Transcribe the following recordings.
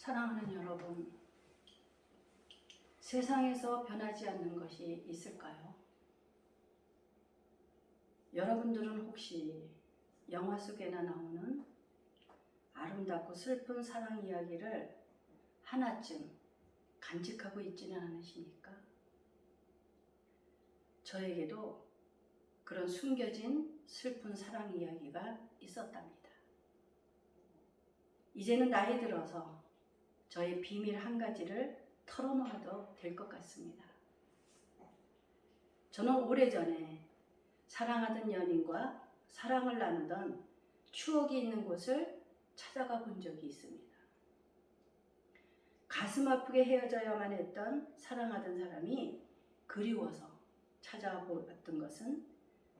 사랑하는 여러분, 세상에서 변하지 않는 것이 있을까요? 여러분들은 혹시 영화 속에나 나오는 아름답고 슬픈 사랑 이야기를 하나쯤 간직하고 있지는 않으십니까? 저에게도 그런 숨겨진 슬픈 사랑 이야기가 있었답니다. 이제는 나이 들어서 저의 비밀 한 가지를 털어놓아도 될 것 같습니다. 저는 오래전에 사랑하던 연인과 사랑을 나누던 추억이 있는 곳을 찾아가 본 적이 있습니다. 가슴 아프게 헤어져야만 했던 사랑하던 사람이 그리워서 찾아와 보았던 것은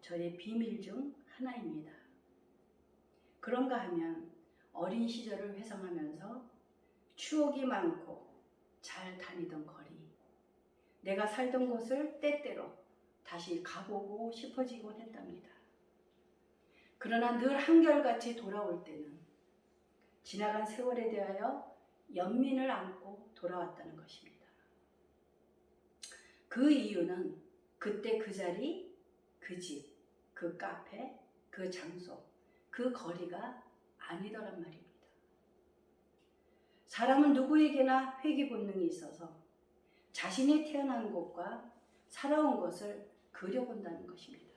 저의 비밀 중 하나입니다. 그런가 하면 어린 시절을 회상하면서 추억이 많고 잘 다니던 거리, 내가 살던 곳을 때때로 다시 가보고 싶어지곤 했답니다. 그러나 늘 한결같이 돌아올 때는 지나간 세월에 대하여 연민을 안고 돌아왔다는 것입니다. 그 이유는 그때 그 자리, 그 집, 그 카페, 그 장소, 그 거리가 아니더란 말입니다. 사람은 누구에게나 회귀 본능이 있어서 자신이 태어난 곳과 살아온 것을 그려본다는 것입니다.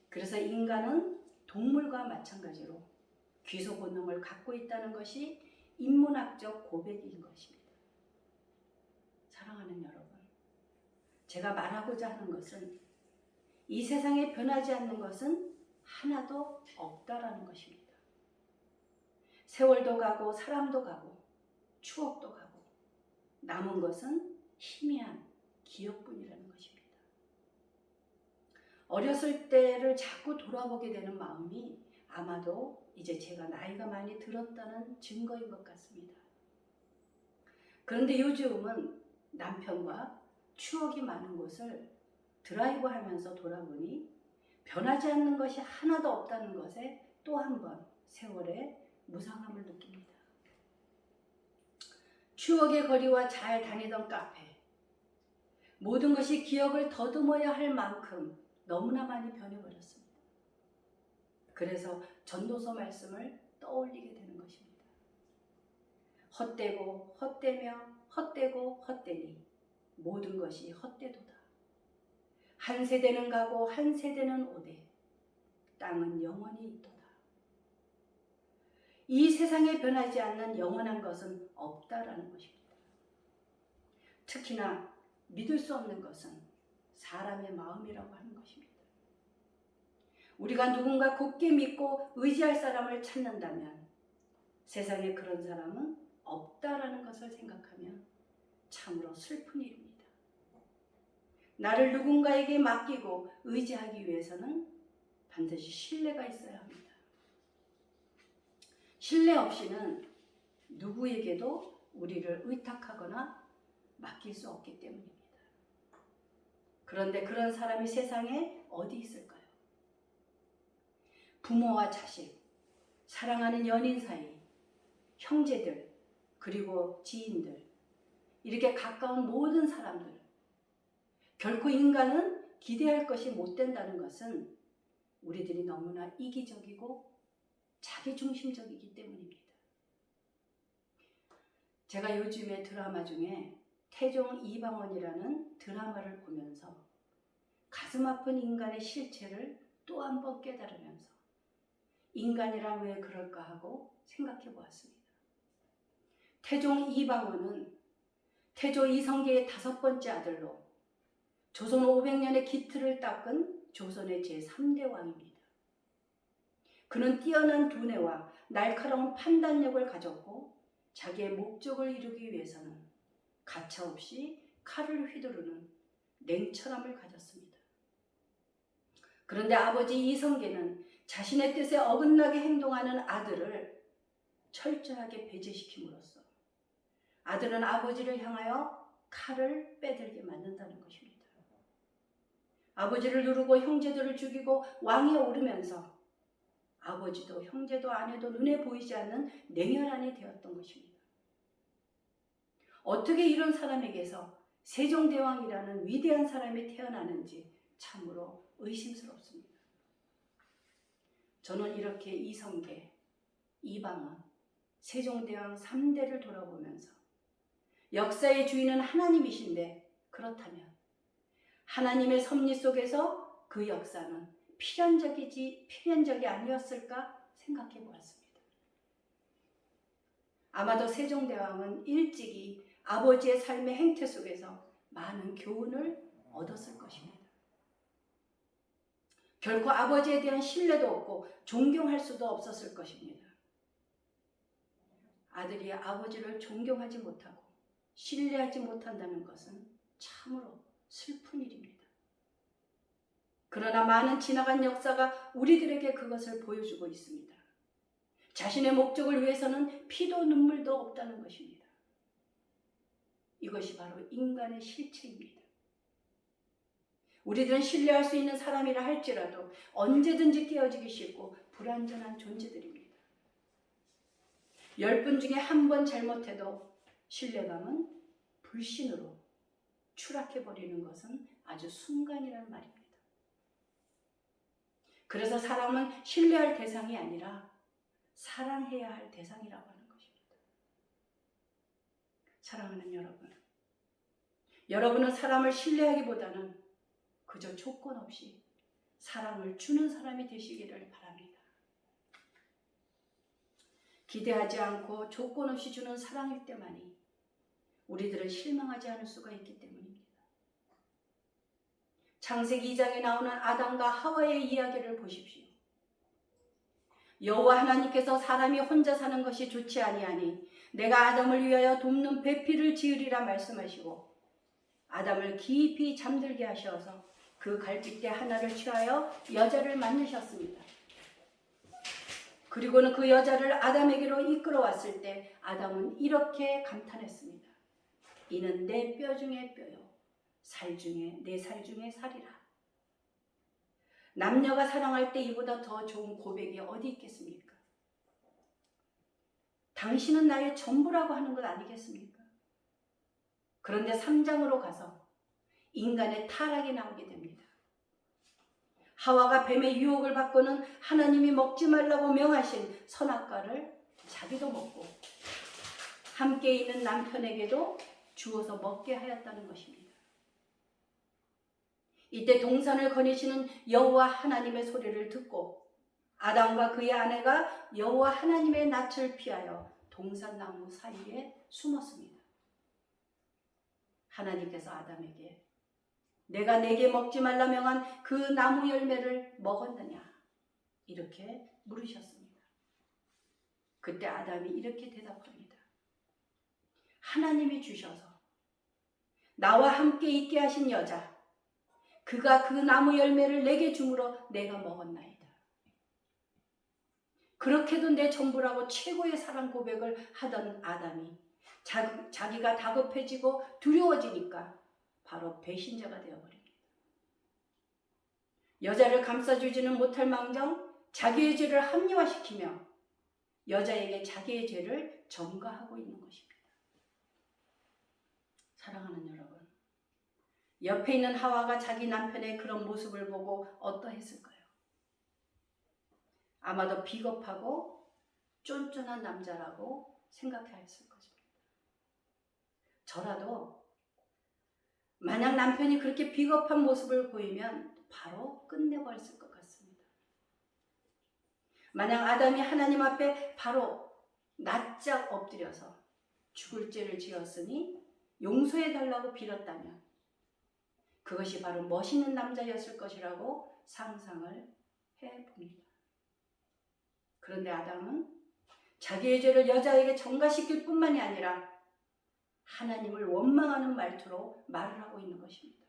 그래서 인간은 동물과 마찬가지로 귀소 본능을 갖고 있다는 것이 인문학적 고백인 것입니다. 사랑하는 여러분, 제가 말하고자 하는 것은 이 세상에 변하지 않는 것은 하나도 없다라는 것입니다. 세월도 가고 사람도 가고 추억도 가고 남은 것은 희미한 기억뿐이라는 것입니다. 어렸을 때를 자꾸 돌아보게 되는 마음이 아마도 이제 제가 나이가 많이 들었다는 증거인 것 같습니다. 그런데 요즘은 남편과 추억이 많은 곳을 드라이브 하면서 돌아보니 변하지 않는 것이 하나도 없다는 것에 또 한 번 세월의 무상함을 느낍니다. 추억의 거리와 잘 다니던 카페, 모든 것이 기억을 더듬어야 할 만큼 너무나 많이 변해버렸습니다. 그래서 전도서 말씀을 떠올리게 되는 것입니다. 헛되고 헛되며 헛되고 헛되니 모든 것이 헛되도다. 한 세대는 가고 한 세대는 오되 땅은 영원히 있도다. 이 세상에 변하지 않는 영원한 것은 없다라는 것입니다. 특히나 믿을 수 없는 것은 사람의 마음이라고 하는 것입니다. 우리가 누군가 굳게 믿고 의지할 사람을 찾는다면 세상에 그런 사람은 없다라는 것을 생각하면 참으로 슬픈 일입니다. 나를 누군가에게 맡기고 의지하기 위해서는 반드시 신뢰가 있어야 합니다. 신뢰 없이는 누구에게도 우리를 의탁하거나 맡길 수 없기 때문입니다. 그런데 그런 사람이 세상에 어디 있을까요? 부모와 자식, 사랑하는 연인 사이, 형제들, 그리고 지인들, 이렇게 가까운 모든 사람들. 결코 인간은 기대할 것이 못 된다는 것은 우리들이 너무나 이기적이고 자기중심적이기 때문입니다. 제가 요즘에 드라마 중에 태종 이방원이라는 드라마를 보면서 가슴 아픈 인간의 실체를 또 한 번 깨달으면서 인간이란 왜 그럴까 하고 생각해 보았습니다. 태종 이방원은 태조 이성계의 5번째 아들로 조선 500년의 기틀을 닦은 조선의 제3대 왕입니다. 그는 뛰어난 두뇌와 날카로운 판단력을 가졌고 자기의 목적을 이루기 위해서는 가차없이 칼을 휘두르는 냉철함을 가졌습니다. 그런데 아버지 이성계는 자신의 뜻에 어긋나게 행동하는 아들을 철저하게 배제시킴으로써 아들은 아버지를 향하여 칼을 빼들게 만든다는 것입니다. 아버지를 누르고 형제들을 죽이고 왕위에 오르면서 아버지도 형제도 아내도 눈에 보이지 않는 냉혈한이 되었던 것입니다. 어떻게 이런 사람에게서 세종대왕이라는 위대한 사람이 태어나는지 참으로 의심스럽습니다. 저는 이렇게 이성계, 이방원, 세종대왕 3대를 돌아보면서 역사의 주인은 하나님이신데 그렇다면 하나님의 섭리 속에서 그 역사는 필연적이 아니었을까 생각해 보았습니다. 아마도 세종대왕은 일찍이 아버지의 삶의 행태 속에서 많은 교훈을 얻었을 것입니다. 결코 아버지에 대한 신뢰도 없고 존경할 수도 없었을 것입니다. 아들이 아버지를 존경하지 못하고 신뢰하지 못한다는 것은 참으로 슬픈 일입니다. 그러나 많은 지나간 역사가 우리들에게 그것을 보여주고 있습니다. 자신의 목적을 위해서는 피도 눈물도 없다는 것입니다. 이것이 바로 인간의 실체입니다. 우리들은 신뢰할 수 있는 사람이라 할지라도 언제든지 깨어지기 쉽고 불완전한 존재들입니다. 10분 중에 1번 잘못해도 신뢰감은 불신으로 추락해버리는 것은 아주 순간이란 말입니다. 그래서 사람은 신뢰할 대상이 아니라 사랑해야 할 대상이라고 하는 것입니다. 사랑하는 여러분, 여러분은 사람을 신뢰하기보다는 그저 조건 없이 사랑을 주는 사람이 되시기를 바랍니다. 기대하지 않고 조건 없이 주는 사랑일 때만이 우리들은 실망하지 않을 수가 있기 때문입니다. 창세기 2장에 나오는 아담과 하와의 이야기를 보십시오. 여호와 하나님께서 사람이 혼자 사는 것이 좋지 아니하니 내가 아담을 위하여 돕는 배필을 지으리라 말씀하시고 아담을 깊이 잠들게 하셔서 그 갈빗대 하나를 취하여 여자를 만드셨습니다. 그리고는 그 여자를 아담에게로 이끌어왔을 때 아담은 이렇게 감탄했습니다. 이는 내 뼈 중에 뼈요 내 살 중에 살이라. 남녀가 사랑할 때 이보다 더 좋은 고백이 어디 있겠습니까? 당신은 나의 전부라고 하는 것 아니겠습니까? 그런데 3장으로 가서 인간의 타락이 나오게 됩니다. 하와가 뱀의 유혹을 받고는 하나님이 먹지 말라고 명하신 선악과를 자기도 먹고 함께 있는 남편에게도 주어서 먹게 하였다는 것입니다. 이때 동산을 거니시는 여호와 하나님의 소리를 듣고 아담과 그의 아내가 여호와 하나님의 낯을 피하여 동산나무 사이에 숨었습니다. 하나님께서 아담에게 내가 내게 먹지 말라 명한 그 나무 열매를 먹었느냐? 이렇게 물으셨습니다. 그때 아담이 이렇게 대답합니다. 하나님이 주셔서 나와 함께 있게 하신 여자 그가 그 나무 열매를 내게 주므로 내가 먹었나이다. 그렇게도 내 전부라고 최고의 사랑 고백을 하던 아담이 자기가 다급해지고 두려워지니까 바로 배신자가 되어버립니다. 여자를 감싸주지는 못할 망정 자기의 죄를 합리화시키며 여자에게 자기의 죄를 전가하고 있는 것입니다. 사랑하는 여러분, 옆에 있는 하와가 자기 남편의 그런 모습을 보고 어떠했을까요? 아마도 비겁하고 쫀쫀한 남자라고 생각했을 것입니다. 저라도 만약 남편이 그렇게 비겁한 모습을 보이면 바로 끝내버렸을 것 같습니다. 만약 아담이 하나님 앞에 바로 납작 엎드려서 죽을 죄를 지었으니 용서해달라고 빌었다면 그것이 바로 멋있는 남자였을 것이라고 상상을 해봅니다. 그런데 아담은 자기의 죄를 여자에게 전가시킬 뿐만이 아니라 하나님을 원망하는 말투로 말을 하고 있는 것입니다.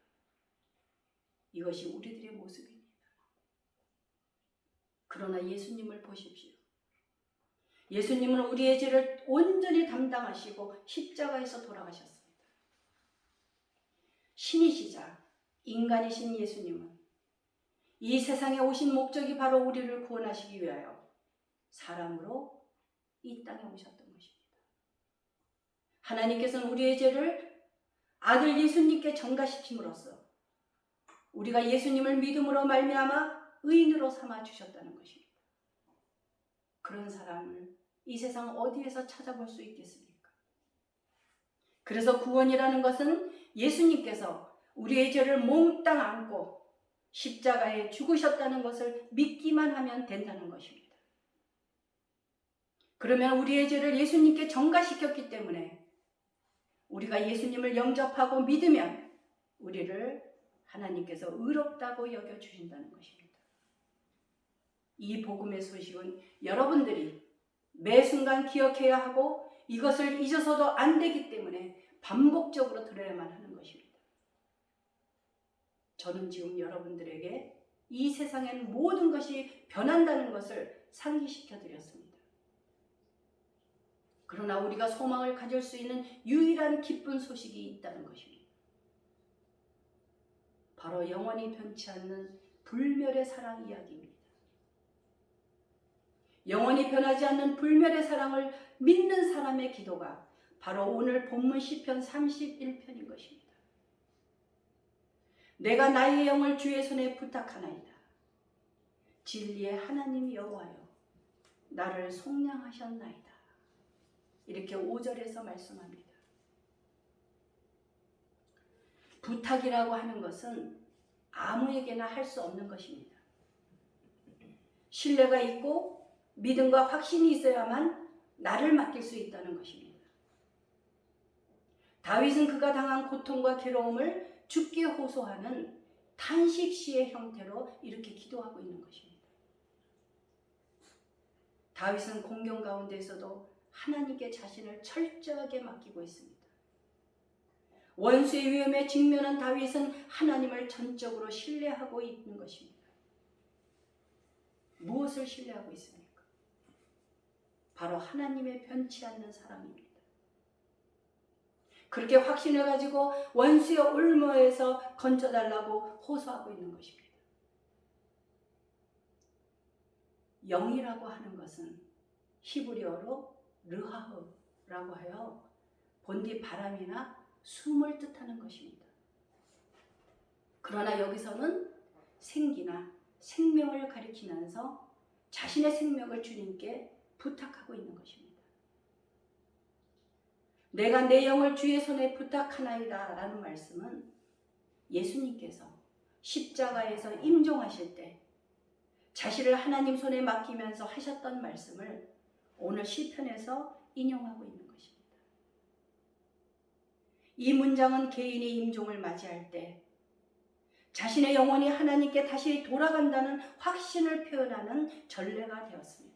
이것이 우리들의 모습입니다. 그러나 예수님을 보십시오. 예수님은 우리의 죄를 온전히 담당하시고 십자가에서 돌아가셨습니다. 신이시자 인간이신 예수님은 이 세상에 오신 목적이 바로 우리를 구원하시기 위하여 사람으로 이 땅에 오셨던 것입니다. 하나님께서는 우리의 죄를 아들 예수님께 전가시킴으로써 우리가 예수님을 믿음으로 말미암아 의인으로 삼아 주셨다는 것입니다. 그런 사람을 이 세상 어디에서 찾아볼 수 있겠습니까? 그래서 구원이라는 것은 예수님께서 우리의 죄를 몽땅 안고 십자가에 죽으셨다는 것을 믿기만 하면 된다는 것입니다. 그러면 우리의 죄를 예수님께 전가시켰기 때문에 우리가 예수님을 영접하고 믿으면 우리를 하나님께서 의롭다고 여겨주신다는 것입니다. 이 복음의 소식은 여러분들이 매 순간 기억해야 하고 이것을 잊어서도 안 되기 때문에 반복적으로 들어야만 하는 것입니다. 저는 지금 여러분들에게 이 세상엔 모든 것이 변한다는 것을 상기시켜 드렸습니다. 그러나 우리가 소망을 가질 수 있는 유일한 기쁜 소식이 있다는 것입니다. 바로 영원히 변치 않는 불멸의 사랑 이야기입니다. 영원히 변하지 않는 불멸의 사랑을 믿는 사람의 기도가 바로 오늘 본문 시편 31편인 것입니다. 내가 나의 영을 주의 손에 부탁하나이다. 진리의 하나님 여호와여 나를 속량하셨나이다. 이렇게 5절에서 말씀합니다. 부탁이라고 하는 것은 아무에게나 할 수 없는 것입니다. 신뢰가 있고 믿음과 확신이 있어야만 나를 맡길 수 있다는 것입니다. 다윗은 그가 당한 고통과 괴로움을 주께 호소하는 탄식시의 형태로 이렇게 기도하고 있는 것입니다. 다윗은 공경 가운데서도 하나님께 자신을 철저하게 맡기고 있습니다. 원수의 위험에 직면한 다윗은 하나님을 전적으로 신뢰하고 있는 것입니다. 무엇을 신뢰하고 있습니까? 바로 하나님의 변치 않는 사랑입니다. 그렇게 확신을 가지고 원수의 올무에서 건져달라고 호소하고 있는 것입니다. 영이라고 하는 것은 히브리어로 르하흐라고 하여 본디 바람이나 숨을 뜻하는 것입니다. 그러나 여기서는 생기나 생명을 가리키면서 자신의 생명을 주님께 부탁하고 있는 것입니다. 내가 내 영을 주의 손에 부탁하나이다 라는 말씀은 예수님께서 십자가에서 임종하실 때 자신을 하나님 손에 맡기면서 하셨던 말씀을 오늘 시편에서 인용하고 있는 것입니다. 이 문장은 개인이 임종을 맞이할 때 자신의 영혼이 하나님께 다시 돌아간다는 확신을 표현하는 전례가 되었습니다.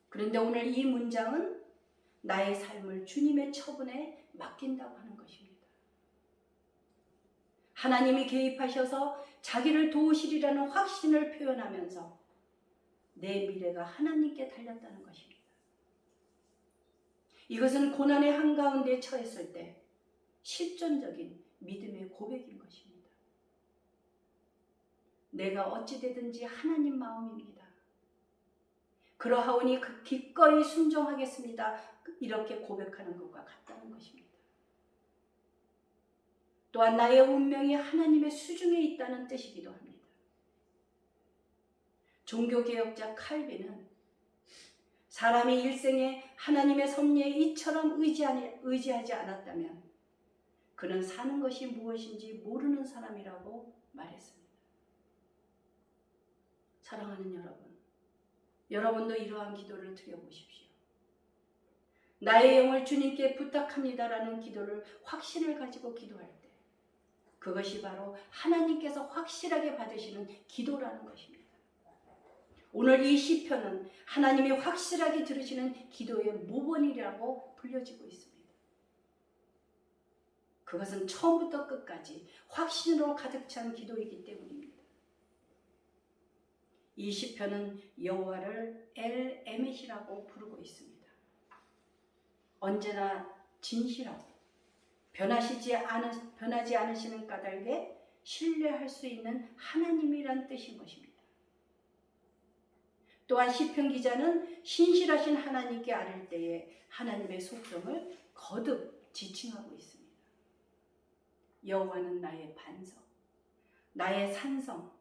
그런데 오늘 이 문장은 나의 삶을 주님의 처분에 맡긴다고 하는 것입니다. 하나님이 개입하셔서 자기를 도우시리라는 확신을 표현하면서 내 미래가 하나님께 달렸다는 것입니다. 이것은 고난의 한가운데 처했을 때 실존적인 믿음의 고백인 것입니다. 내가 어찌되든지 하나님 마음입니다. 그러하오니 기꺼이 순종하겠습니다. 이렇게 고백하는 것과 같다는 것입니다. 또한 나의 운명이 하나님의 수중에 있다는 뜻이기도 합니다. 종교개혁자 칼빈은 사람이 일생에 하나님의 섭리에 이처럼 의지하지 않았다면 그는 사는 것이 무엇인지 모르는 사람이라고 말했습니다. 사랑하는 여러분, 여러분도 이러한 기도를 드려보십시오. 나의 영을 주님께 부탁합니다라는 기도를 확신을 가지고 기도할 때 그것이 바로 하나님께서 확실하게 받으시는 기도라는 것입니다. 오늘 이 시편은 하나님이 확실하게 들으시는 기도의 모본이라고 불려지고 있습니다. 그것은 처음부터 끝까지 확신으로 가득 찬 기도이기 때문입니다. 이 시편은 여호와를 엘 에멧이라고 부르고 있습니다. 언제나 진실하고 변하지 않으시는 까닭에 신뢰할 수 있는 하나님이란 뜻인 것입니다. 또한 시편 기자는 신실하신 하나님께 아뢰을 때에 하나님의 속성을 거듭 지칭하고 있습니다. 여호와는 나의 반석, 나의 산성,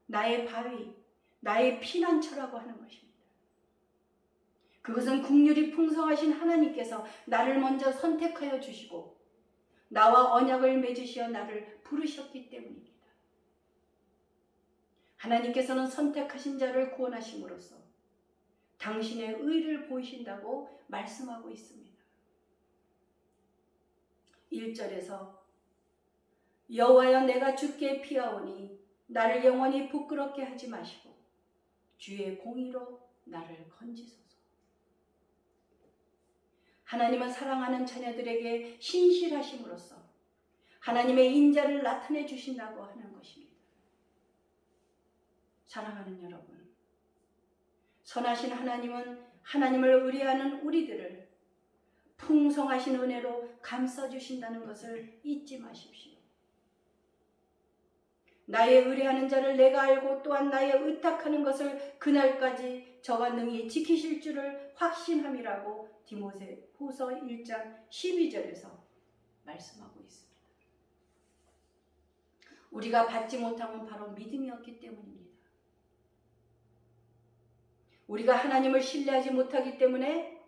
나의 바위, 나의 피난처라고 하는 것입니다. 그것은 긍휼이 풍성하신 하나님께서 나를 먼저 선택하여 주시고 나와 언약을 맺으시어 나를 부르셨기 때문입니다. 하나님께서는 선택하신 자를 구원하심으로써 당신의 의를 보이신다고 말씀하고 있습니다. 1절에서 여호와여 내가 주께 피하오니 나를 영원히 부끄럽게 하지 마시고 주의 공의로 나를 건지소서. 하나님은 사랑하는 자녀들에게 신실하심으로써 하나님의 인자를 나타내 주신다고 하는 것입니다. 사랑하는 여러분, 선하신 하나님은 하나님을 의뢰하는 우리들을 풍성하신 은혜로 감싸주신다는 것을 잊지 마십시오. 나의 의뢰하는 자를 내가 알고 또한 나의 의탁하는 것을 그날까지 저가 능히 지키실 줄을 확신함이라고 디모데후서 1장 12절에서 말씀하고 있습니다. 우리가 받지 못한 건 바로 믿음이었기 때문입니다. 우리가 하나님을 신뢰하지 못하기 때문에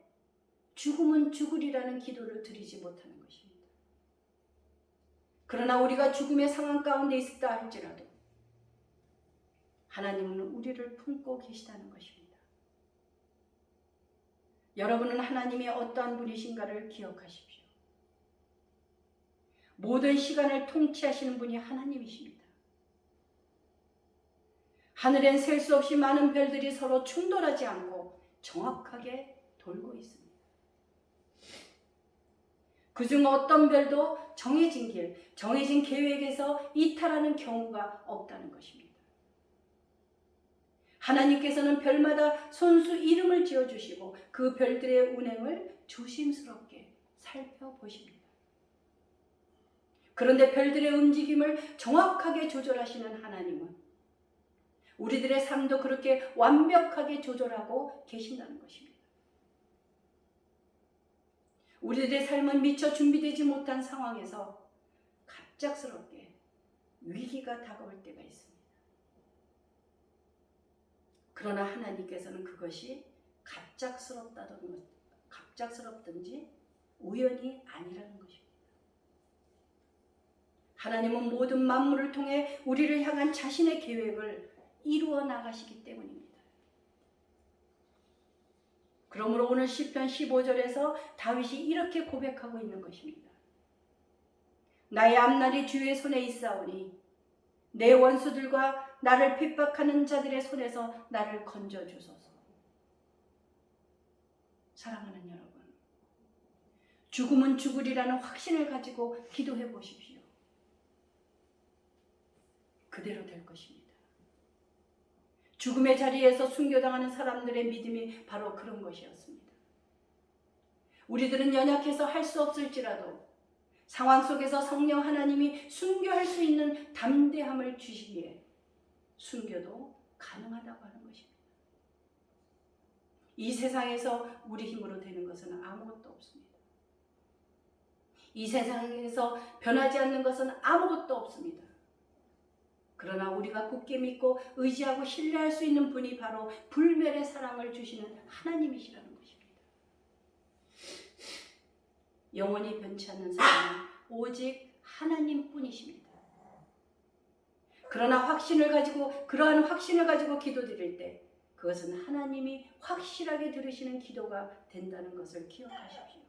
죽으면 죽으리라는 기도를 드리지 못하는 것입니다. 그러나 우리가 죽음의 상황 가운데 있었다 할지라도 하나님은 우리를 품고 계시다는 것입니다. 여러분은 하나님이 어떠한 분이신가를 기억하십시오. 모든 시간을 통치하시는 분이 하나님이십니다. 하늘엔 셀 수 없이 많은 별들이 서로 충돌하지 않고 정확하게 돌고 있습니다. 그중 어떤 별도 정해진 길, 정해진 계획에서 이탈하는 경우가 없다는 것입니다. 하나님께서는 별마다 손수 이름을 지어주시고 그 별들의 운행을 조심스럽게 살펴보십니다. 그런데 별들의 움직임을 정확하게 조절하시는 하나님은 우리들의 삶도 그렇게 완벽하게 조절하고 계신다는 것입니다. 우리들의 삶은 미처 준비되지 못한 상황에서 갑작스럽게 위기가 다가올 때가 있습니다. 그러나 하나님께서는 그것이 갑작스럽든지 우연이 아니라는 것입니다. 하나님은 모든 만물을 통해 우리를 향한 자신의 계획을 이루어 나가시기 때문입니다. 그러므로 오늘 시편 15절에서 다윗이 이렇게 고백하고 있는 것입니다. 나의 앞날이 주의 손에 있사오니 내 원수들과 나를 핍박하는 자들의 손에서 나를 건져주소서. 사랑하는 여러분, 죽음은 죽으리라는 확신을 가지고 기도해 보십시오. 그대로 될 것입니다. 죽음의 자리에서 순교당하는 사람들의 믿음이 바로 그런 것이었습니다. 우리들은 연약해서 할 수 없을지라도 상황 속에서 성령 하나님이 순교할 수 있는 담대함을 주시기에 순교도 가능하다고 하는 것입니다. 이 세상에서 우리 힘으로 되는 것은 아무것도 없습니다. 이 세상에서 변하지 않는 것은 아무것도 없습니다. 그러나 우리가 굳게 믿고 의지하고 신뢰할 수 있는 분이 바로 불멸의 사랑을 주시는 하나님이시라는 것입니다. 영원히 변치 않는 사랑은 오직 하나님뿐이십니다. 그러나 그러한 확신을 가지고 기도드릴 때 그것은 하나님이 확실하게 들으시는 기도가 된다는 것을 기억하십시오.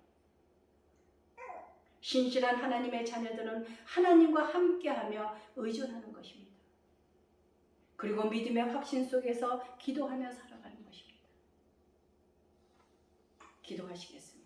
신실한 하나님의 자녀들은 하나님과 함께하며 의존하는 것입니다. 그리고 믿음의 확신 속에서 기도하며 살아가는 것입니다. 기도하시겠습니다.